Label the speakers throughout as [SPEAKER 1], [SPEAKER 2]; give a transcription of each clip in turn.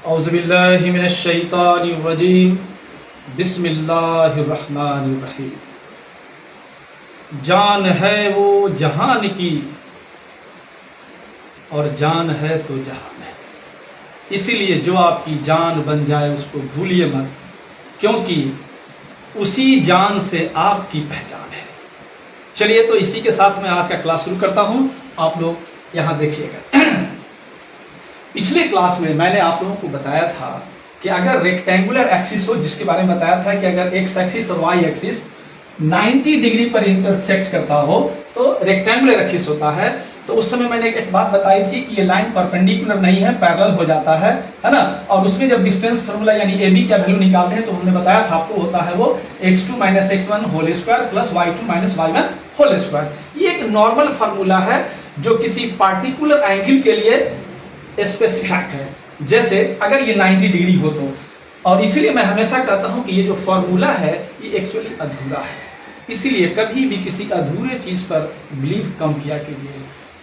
[SPEAKER 1] औज़ुबिल्लाहि मिनश्शैतानिर्रजीम बिस्मिल्लाहिर्रहमानिर्रहीम। जान है वो जहान की और जान है तो जहान है, इसीलिए जो आपकी जान बन जाए उसको भूलिए मत, क्योंकि उसी जान से आपकी पहचान है। चलिए तो इसी के साथ मैं आज का क्लास शुरू करता हूं। आप लोग यहाँ देखिएगा। पिछले क्लास में मैंने आप लोगों को बताया था कि अगर रेक्टेंगुलर एक्सिस हो, जिसके बारे में बताया था कि अगर एक्स एक्सिस और वाई एक्सिस 90 डिग्री पर इंटरसेक्ट करता हो तो रेक्टेंगुलर एक्सिस होता है। तो उस समय मैंने एक बात बताई थी कि ये लाइन परपेंडिकुलर नहीं है, पैरेलल हो जाता है ना। और उसमें जब डिस्टेंस फार्मूला यानी ए बी का वैल्यू निकालते हैं तो हमने बताया था आपको होता है वो x2 - x1 whole square plus y2 - y1 whole square. ये एक नॉर्मल फार्मूला है जो किसी पार्टिकुलर एंगल के लिए स्पेसिफिक है। जैसे अगर ये 90 डिग्री हो तो, और इसीलिए मैं हमेशा कहता हूं कि ये जो फॉर्मूला है ये एक्चुअली अधूरा है, इसीलिए कभी भी किसी अधूरे चीज पर बिलीव कम किया कीजिए,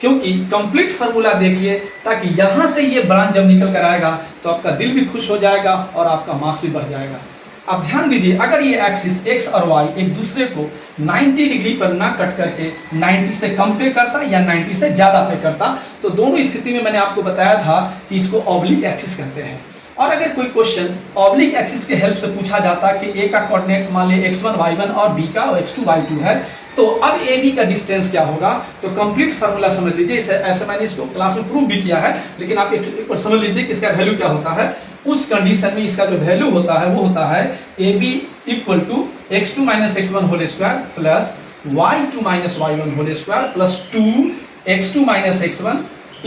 [SPEAKER 1] क्योंकि कंप्लीट फार्मूला देखिए ताकि यहां से ये ब्रांच जब निकल कर आएगा तो आपका दिल भी खुश हो जाएगा और आपका मार्क्स भी बढ़ जाएगा। अब ध्यान दीजिए, अगर ये एक्सिस एक्स और वाई एक दूसरे को 90 डिग्री पर ना कट करके 90 से कम पे करता या 90 से ज्यादा पे करता तो दोनों स्थिति में मैंने आपको बताया था कि इसको ऑब्लिक एक्सिस कहते हैं। और अगर कोई क्वेश्चन ऑब्लिक एक्सिस के हेल्प से पूछा जाता कि ए का कोऑर्डिनेट मान लिया x1 y1 और बी का x2 y2 है, तो अब ए बी का डिस्टेंस क्या होगा, तो कंप्लीट फार्मूला समझ लीजिए। ऐसे मैंने इसको क्लास में प्रूव भी किया है, लेकिन आप एक बार समझ लीजिए कि इसका वैल्यू क्या होता है। उस कंडीशन में इसका जो वैल्यू होता है वो होता है A B equal to x2 - x1 whole square plus y2 - y1 whole square plus 2x2 - x1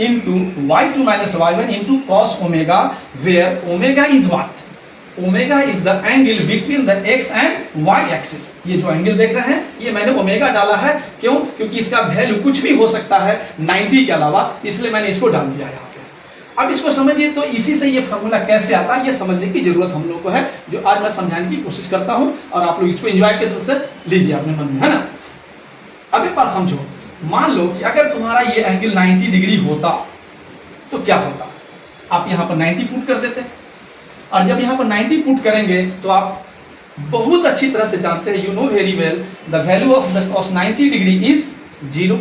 [SPEAKER 1] into y2 - y1 into cos omega, where omega is what? Omega is the angle between the x and y axis। ये जो angle देख रहे हैं ये मैंने omega डाला है, क्यों? क्योंकि इसका वैल्यू कुछ भी हो सकता है 90 के अलावा, इसलिए मैंने इसको डाल दिया यहाँ पे। अब इसको समझिए, तो इसी से ये फॉर्मूला कैसे आता है ये समझने की जरूरत हम लोग को है, जो आज मैं समझाने की कोशिश करता हूँ और आप लोग इसको एंजॉय के तरफ से लीजिए अपने मन में, है ना। अब एक बात समझो, मान लो कि अगर तुम्हारा ये एंगल 90 डिग्री होता तो क्या होता, आप यहाँ पर 90 पुट कर देते, और जब यहाँ पर 90 पुट करेंगे तो आप बहुत अच्छी तरह से जानते हैं, you know very well the value of the cos 90 degree is 0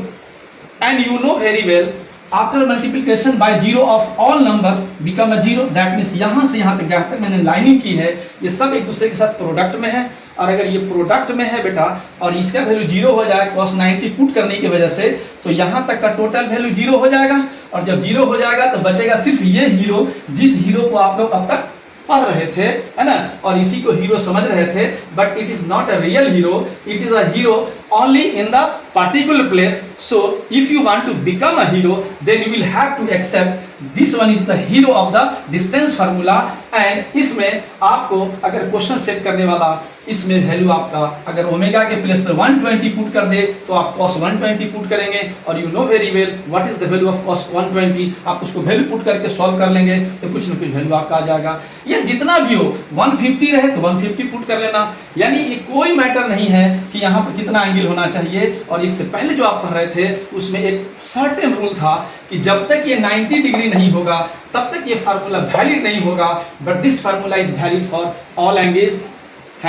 [SPEAKER 1] and you know very well after multiplication bye 0 of all numbers become a 0। That means यहाँ से यहाँ तक जहाँ तक मैंने लाइनिंग की है ये सब एक दूसरे के साथ प्रोडक्ट में है, और अगर ये प्रोडक्ट में है बेटा और इसका वैल्यू 0 हो जाए cos 90 पुट करने की वजह से, तो यहाँ तक का टोटल वैल्यू 0 हो जाएगा। और जब 0 हो जाएगा तो बचेगा सिर्फ ये हीरो, जिस हीरो को आप लोग अब तक पढ़ रहे थे, है ना, और इसी को हीरो समझ रहे थे, but it is not a real hero, it is a hero only in the particular place. So if you want to become a hero then you will have to accept this one is the hero of the distance formula। and इसमें आपको अगर question set करने वाला इसमें value आपका अगर omega के place पर 120 पुट कर दे तो आप cos 120 पुट करेंगे, और you know very well what is the value of cos 120। आप उसको वैल्यू पुट करके सॉल्व कर लेंगे तो कुछ न कुछ वैल्यू आपका आ जाएगा। या जितना भी हो 150 रहे तो 150 पुट कर लेना, यानी ये कोई मैटर नहीं है कि यहाँ पर कितना एंगल होना चाहिए। और इससे पहले जो आप पढ़ रहे थे उसमें एक सर्टेन रूल था कि जब तक ये 90 डिग्री नहीं होगा तब तक ये फार्मूला वैलिड नहीं होगा, but this formula is valid for all angles